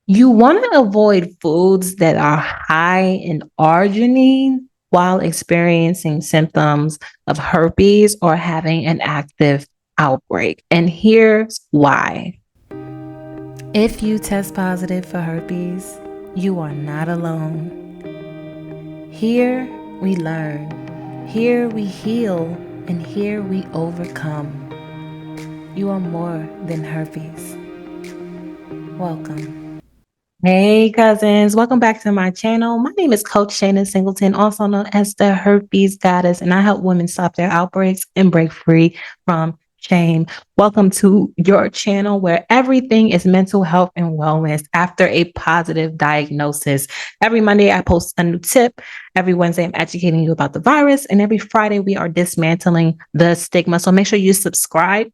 You want to avoid foods that are high in arginine while experiencing symptoms of herpes or having an active outbreak. And here's why. If you test positive for herpes, you are not alone. Here we learn, here we heal, and here we overcome. You are more than herpes. Welcome. Hey cousins, welcome back to my channel. My name is Coach Shayna Singleton, also known as the Herpes Goddess, and I help women stop their outbreaks and break free from shame. Welcome to your channel where everything is mental health and wellness after a positive diagnosis. Every Monday, I post a new tip. Every Wednesday, I'm educating you about the virus, and every Friday, we are dismantling the stigma. So make sure you subscribe,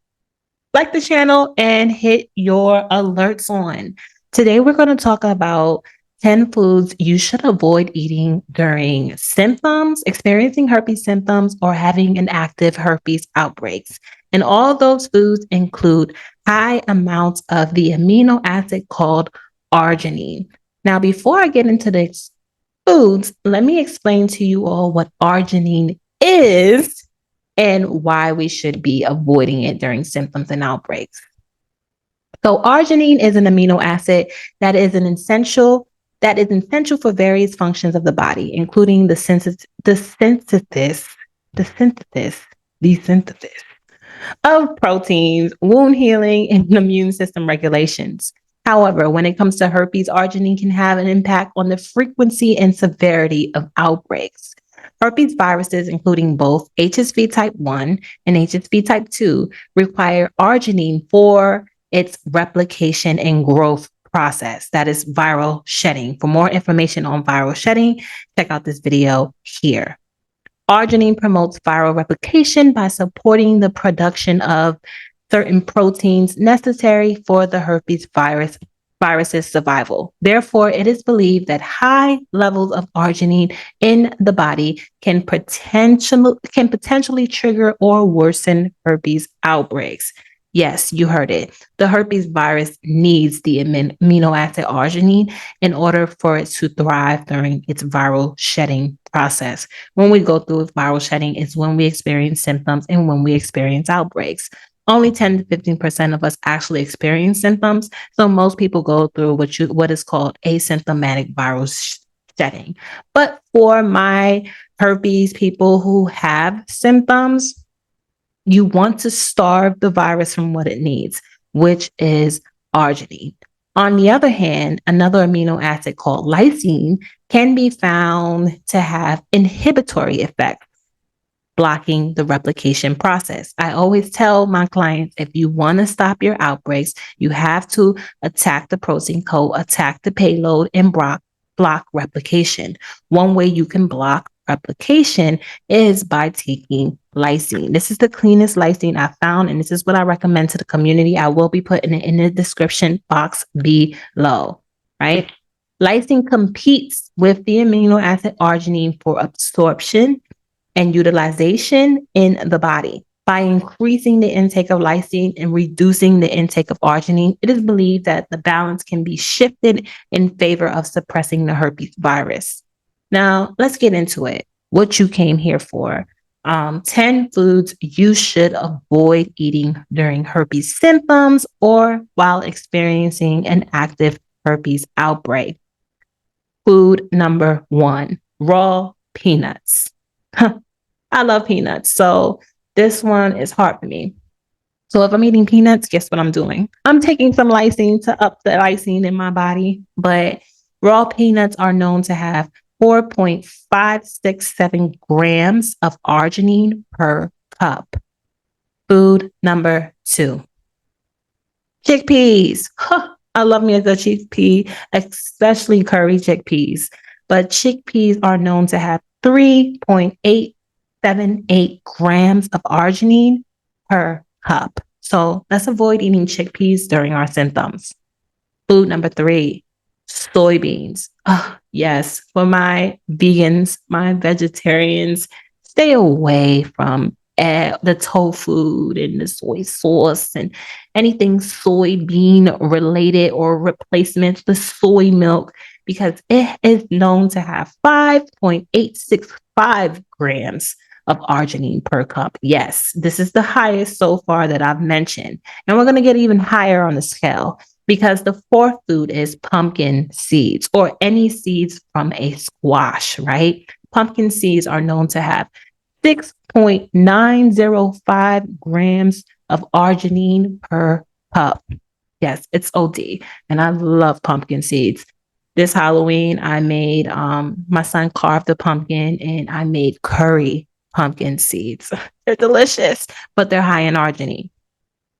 like the channel, and hit your alerts on. Today, we're going to talk about 10 foods you should avoid eating during symptoms, experiencing herpes symptoms, or having an active herpes outbreaks. And all those foods include high amounts of the amino acid called arginine. Now, before I get into the foods, let me explain to you all what arginine is and why we should be avoiding it during symptoms and outbreaks. So arginine is an amino acid that is essential for various functions of the body, including the synthesis of proteins, wound healing, and immune system regulations. However, when it comes to herpes, arginine can have an impact on the frequency and severity of outbreaks. Herpes viruses, including both HSV type 1 and HSV type 2, require arginine for its replication and growth process. That is viral shedding. For more information on viral shedding, check out this video here. Arginine promotes viral replication by supporting the production of certain proteins necessary for the herpes virus's survival. Therefore, it is believed that high levels of arginine in the body can potentially trigger or worsen herpes outbreaks. Yes, you heard it. The herpes virus needs the amino acid arginine in order for it to thrive during its viral shedding process. When we go through viral shedding, it's when we experience symptoms and when we experience outbreaks. Only 10 to 15% of us actually experience symptoms. So most people go through what is called asymptomatic viral shedding. But for my herpes people who have symptoms, you want to starve the virus from what it needs, which is arginine. On the other hand, another amino acid called lysine can be found to have inhibitory effects, blocking the replication process. I always tell my clients, if you want to stop your outbreaks, you have to attack the protein code, attack the payload, and block replication. One way you can block replication is by taking lysine. This is the cleanest lysine I found, and this is what I recommend to the community. I will be putting it in the description box below, right? Lysine competes with the amino acid arginine for absorption and utilization in the body. By increasing the intake of lysine and reducing the intake of arginine, it is believed that the balance can be shifted in favor of suppressing the herpes virus. Now, let's get into it. What you came here for. 10 foods you should avoid eating during herpes symptoms or while experiencing an active herpes outbreak. Food number 1, raw peanuts. I love peanuts, so this one is hard for me. So if I'm eating peanuts, guess what I'm doing? I'm taking some lysine to up the lysine in my body, but raw peanuts are known to have 4.567 grams of arginine per cup. Food number 2, chickpeas. I love me a good chickpea, especially curry chickpeas. But chickpeas are known to have 3.878 grams of arginine per cup. So let's avoid eating chickpeas during our symptoms. Food number 3, soybeans. Oh, yes, for my vegans, my vegetarians, stay away from the tofu and the soy sauce and anything soybean related or replacements, the soy milk, because it is known to have 5.865 grams of arginine per cup. Yes, this is the highest so far that I've mentioned. And we're going to get even higher on the scale because the fourth food is pumpkin seeds or any seeds from a squash, right? Pumpkin seeds are known to have 6.905 grams of arginine per cup. Yes, it's OD. And I love pumpkin seeds. This Halloween, I made, my son carved a pumpkin and I made curry pumpkin seeds. They're delicious, but they're high in arginine.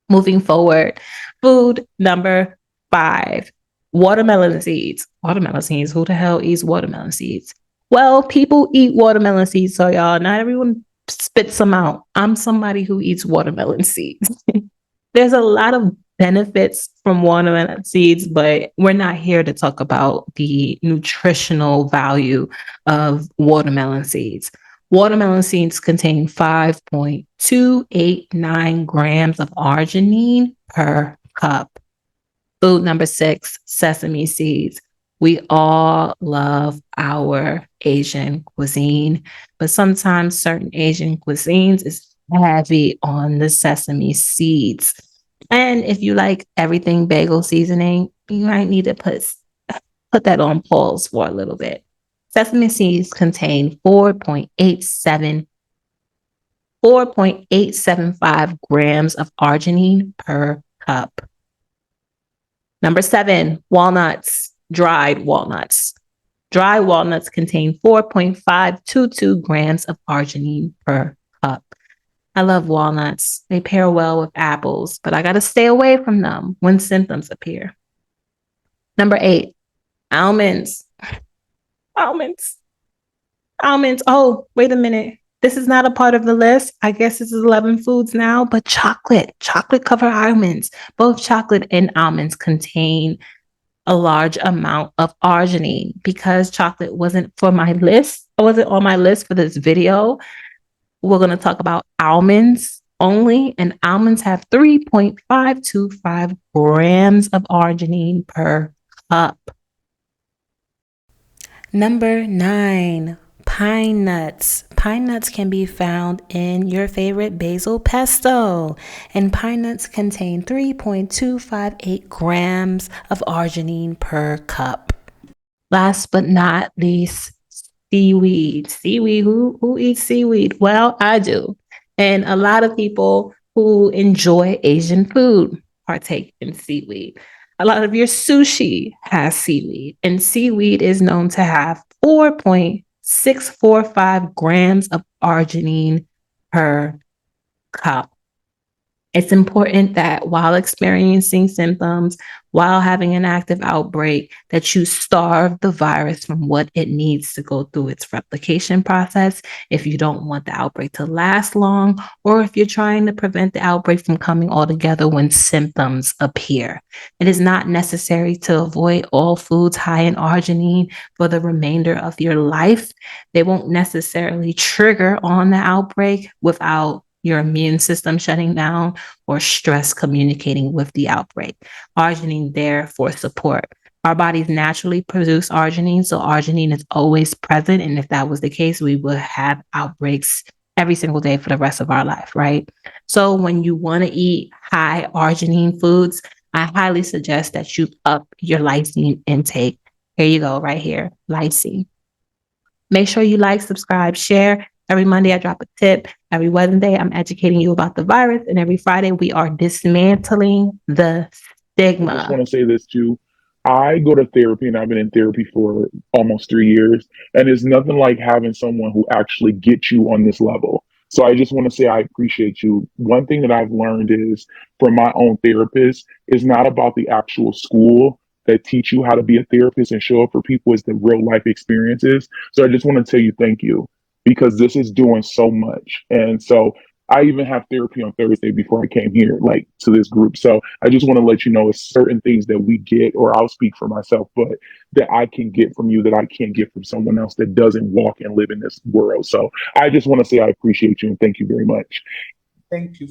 Moving forward, food number 5, watermelon seeds. Watermelon seeds, who the hell eats watermelon seeds? Well, people eat watermelon seeds, so y'all, not everyone spits them out. I'm somebody who eats watermelon seeds. There's a lot of benefits from watermelon seeds, but we're not here to talk about the nutritional value of watermelon seeds. Watermelon seeds contain 5.289 grams of arginine per cup. Food number 6, sesame seeds. We all love our Asian cuisine, but sometimes certain Asian cuisines is heavy on the sesame seeds. And if you like everything bagel seasoning, you might need to put that on pause for a little bit. Sesame seeds contain 4.875 grams of arginine per cup. Number 7, walnuts, dried walnuts. Dry walnuts contain 4.522 grams of arginine per cup. I love walnuts. They pair well with apples, but I got to stay away from them when symptoms appear. Number 8, almonds. Almonds. Oh, wait a minute. This is not a part of the list. I guess this is 11 foods now, but chocolate cover almonds. Both chocolate and almonds contain a large amount of arginine. Because chocolate wasn't on my list for this video, we're going to talk about almonds only, and almonds have 3.525 grams of arginine per cup. Number 9, pine nuts. Pine nuts can be found in your favorite basil pesto, and pine nuts contain 3.258 grams of arginine per cup. Last but not least, seaweed. Who eats seaweed? Well, I do. And a lot of people who enjoy Asian food partake in seaweed. A lot of your sushi has seaweed, and seaweed is known to have 4.645 grams of arginine per cup. It's important that while experiencing symptoms, while having an active outbreak, that you starve the virus from what it needs to go through its replication process if you don't want the outbreak to last long, or if you're trying to prevent the outbreak from coming altogether when symptoms appear. It is not necessary to avoid all foods high in arginine for the remainder of your life. They won't necessarily trigger on the outbreak without your immune system shutting down or stress communicating with the outbreak. Arginine there for support. Our bodies naturally produce arginine, so arginine is always present. And if that was the case, we would have outbreaks every single day for the rest of our life, right? So when you want to eat high arginine foods, I highly suggest that you up your lysine intake. Here you go, right here, lysine. Make sure you like, subscribe, share. Every Monday, I drop a tip. Every Wednesday, I'm educating you about the virus. And every Friday, we are dismantling the stigma. I just want to say this too. I go to therapy and I've been in therapy for almost 3 years. And there's nothing like having someone who actually gets you on this level. So I just want to say I appreciate you. One thing that I've learned is from my own therapist is not about the actual school that teach you how to be a therapist and show up for people, is the real life experiences. So I just want to tell you thank you, because this is doing so much. And so I even have therapy on Thursday before I came here, like to this group. So I just want to let you know it's certain things that we get, or I'll speak for myself, but that I can get from you that I can't get from someone else that doesn't walk and live in this world. So I just want to say I appreciate you and thank you very much. Thank you.